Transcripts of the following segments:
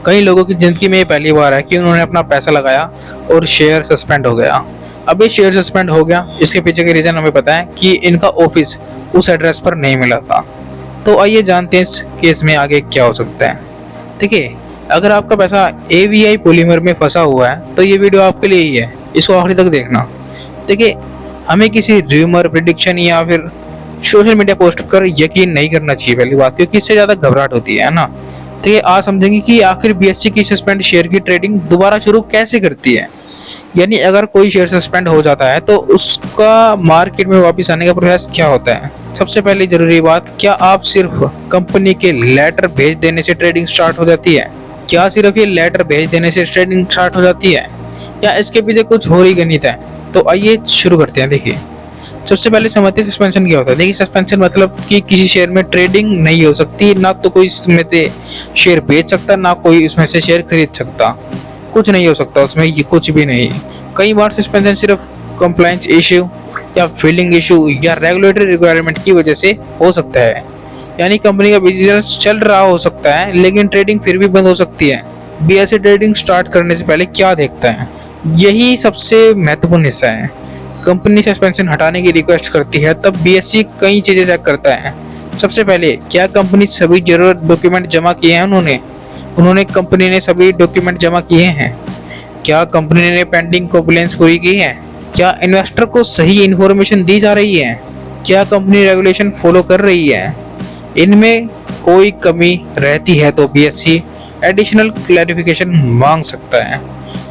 कई लोगों की ज़िंदगी में ये पहली बार है कि उन्होंने अपना पैसा लगाया और शेयर सस्पेंड हो गया। अब ये शेयर सस्पेंड हो गया, इसके पीछे का रीज़न हमें पता है कि इनका ऑफिस उस एड्रेस पर नहीं मिला था। तो आइए जानते हैं इस केस में आगे क्या हो सकता है। देखिए, अगर आपका पैसा एवीआई पॉलीमर में फंसा हुआ है तो ये वीडियो आपके लिए ही है, इसको आखिरी तक देखना। देखिए, हमें किसी र्यूमर, प्रेडिक्शन या फिर सोशल मीडिया पोस्ट पर यकीन नहीं करना चाहिए पहली बात, क्योंकि इससे ज़्यादा घबराहट होती है ना। तो ये आज समझेंगे कि आखिर बीएससी की सस्पेंड शेयर की ट्रेडिंग दोबारा शुरू कैसे करती है। यानी अगर कोई शेयर सस्पेंड हो जाता है तो उसका मार्केट में वापस आने का प्रोसेस क्या होता है। सबसे पहली जरूरी बात, क्या आप सिर्फ कंपनी के लेटर भेज देने से ट्रेडिंग स्टार्ट हो जाती है? क्या सिर्फ ये लेटर भेज देने से ट्रेडिंग स्टार्ट हो जाती है या इसके पीछे कुछ और ही गणित है? तो आइए शुरू करते हैं। देखिए, सबसे पहले समझते हैं सस्पेंशन क्या होता है। देखिए, सस्पेंशन मतलब कि किसी शेयर में ट्रेडिंग नहीं हो सकती, ना तो कोई इसमें से शेयर बेच सकता, ना कोई इसमें से शेयर खरीद सकता। कुछ नहीं हो सकता उसमें, ये कुछ भी नहीं। कई बार सस्पेंशन सिर्फ कंप्लायंस इश्यू या फील्डिंग इशू या रेगुलेटरी रिक्वायरमेंट की वजह से हो सकता है। यानी कंपनी का बिजनेस चल रहा हो सकता है लेकिन ट्रेडिंग फिर भी बंद हो सकती है। बीएससी ट्रेडिंग स्टार्ट करने से पहले क्या देखता है, यही सबसे महत्वपूर्ण हिस्सा है। कंपनी सस्पेंशन हटाने की रिक्वेस्ट करती है तब बीएससी कई चीजें चेक करता है। सबसे पहले, क्या कंपनी सभी जरूरत डॉक्यूमेंट जमा किए हैं? उन्होंने कंपनी ने सभी डॉक्यूमेंट जमा किए हैं? क्या कंपनी ने पेंडिंग कंप्लेंट्स पूरी की है? क्या इन्वेस्टर को सही इन्फॉर्मेशन दी जा रही है? क्या कंपनी रेगुलेशन फॉलो कर रही है? इनमें कोई कमी रहती है तो बीएससी एडिशनल क्लैरिफिकेशन मांग सकता है।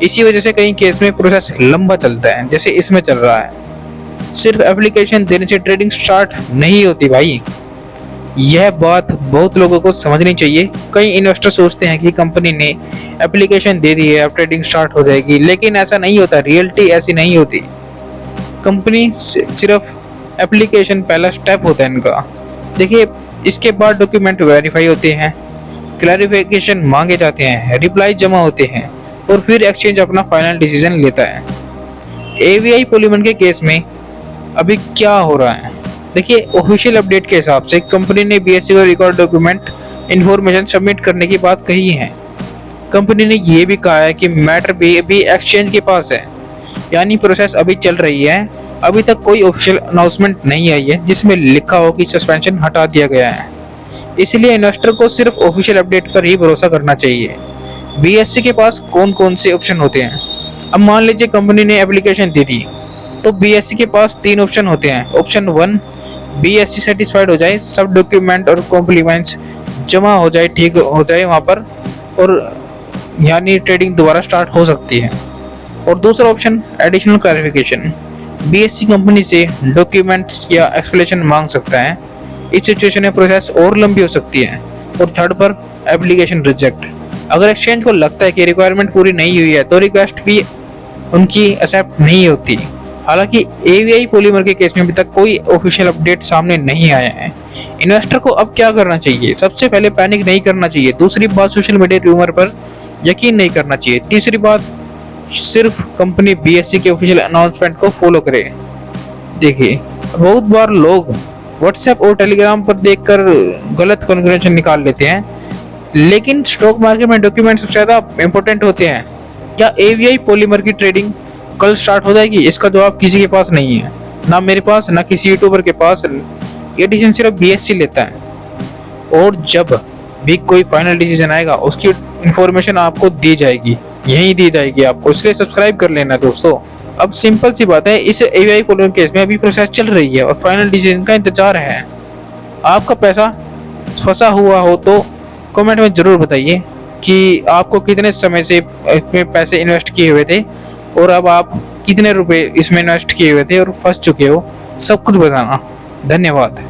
इसी वजह से कई केस में प्रोसेस लंबा चलता है, जैसे इसमें चल रहा है। सिर्फ एप्लीकेशन देने से ट्रेडिंग स्टार्ट नहीं होती भाई, यह बात बहुत लोगों को समझनी चाहिए। कई इन्वेस्टर सोचते हैं कि कंपनी ने एप्लीकेशन दे दी है अब ट्रेडिंग स्टार्ट हो जाएगी, लेकिन ऐसा नहीं होता। रियलिटी ऐसी नहीं होती। कंपनी सिर्फ एप्लीकेशन पहला स्टेप होता है इनका। देखिए, इसके बाद डॉक्यूमेंट वेरीफाई होते हैं, क्लैरिफिकेशन मांगे जाते हैं, रिप्लाई जमा होते हैं और फिर एक्सचेंज अपना फाइनल डिसीजन लेता है। एवीआई पॉलीमर के केस में अभी क्या हो रहा है? देखिए, ऑफिशियल अपडेट के हिसाब से कंपनी ने बीएससी को रिकॉर्ड डॉक्यूमेंट इंफॉर्मेशन सबमिट करने की बात कही है। कंपनी ने यह भी कहा है कि मैटर भी अभी एक्सचेंज के पास है, यानी प्रोसेस अभी चल रही है। अभी तक कोई ऑफिशियल अनाउंसमेंट नहीं आई है जिसमें लिखा हो कि सस्पेंशन हटा दिया गया है। इसलिए इन्वेस्टर को सिर्फ ऑफिशियल अपडेट पर ही भरोसा करना चाहिए। बीएससी के पास कौन कौन से ऑप्शन होते हैं? अब मान लीजिए कंपनी ने एप्लीकेशन दे दी तो बीएससी के पास 3 ऑप्शन होते हैं। ऑप्शन 1, बीएससी सेटिस्फाइड हो जाए, सब डॉक्यूमेंट और कॉम्प्लीमेंट्स जमा हो जाए, ठीक हो जाए वहाँ पर, और यानी ट्रेडिंग दोबारा स्टार्ट हो सकती है। और दूसरा option, additional clarification, BSc company से डॉक्यूमेंट्स या एक्सप्लेनेशन मांग सकता है। इस सिचुएशन में प्रोसेस और लंबी हो सकती है। और थर्ड पर, एप्लीकेशन रिजेक्ट, अगर एक्सचेंज को लगता है कि रिक्वायरमेंट पूरी नहीं हुई है तो रिक्वेस्ट भी उनकी एक्सेप्ट नहीं होती। हालांकि एवीआई पॉलीमर के केस में अभी तक कोई ऑफिशियल अपडेट सामने नहीं आया है। इन्वेस्टर को अब क्या करना चाहिए? सबसे पहले पैनिक नहीं करना चाहिए। दूसरी बात, सोशल मीडिया रूमर पर यकीन नहीं करना चाहिए। तीसरी बात, सिर्फ कंपनी बीएससी के ऑफिशियल अनाउंसमेंट को फॉलो करे। देखिए, बहुत बार लोग व्हाट्सएप और टेलीग्राम पर देखकर गलत कंक्लूजन निकाल लेते हैं, लेकिन स्टॉक मार्केट में डॉक्यूमेंट सबसे ज़्यादा इंपॉर्टेंट होते हैं। क्या एवीआई पॉलीमर की ट्रेडिंग कल स्टार्ट हो जाएगी? इसका जवाब किसी के पास नहीं है, ना मेरे पास, ना किसी यूट्यूबर के पास। ये डिसीजन सिर्फ बीएससी लेता है और जब भी कोई फाइनल डिसीजन आएगा उसकी इंफॉर्मेशन आपको दी जाएगी, यहीं दी जाएगी आपको। इसलिए सब्सक्राइब कर लेना दोस्तों। अब सिंपल सी बात है, इस एवीआई पॉलीमर केस में अभी प्रोसेस चल रही है और फाइनल डिसीजन का इंतजार है। आपका पैसा फंसा हुआ हो तो कमेंट में ज़रूर बताइए कि आपको कितने समय से इसमें पैसे इन्वेस्ट किए हुए थे और अब आप कितने रुपए इसमें इन्वेस्ट किए हुए थे और फंस चुके हो, सब कुछ बताना। धन्यवाद।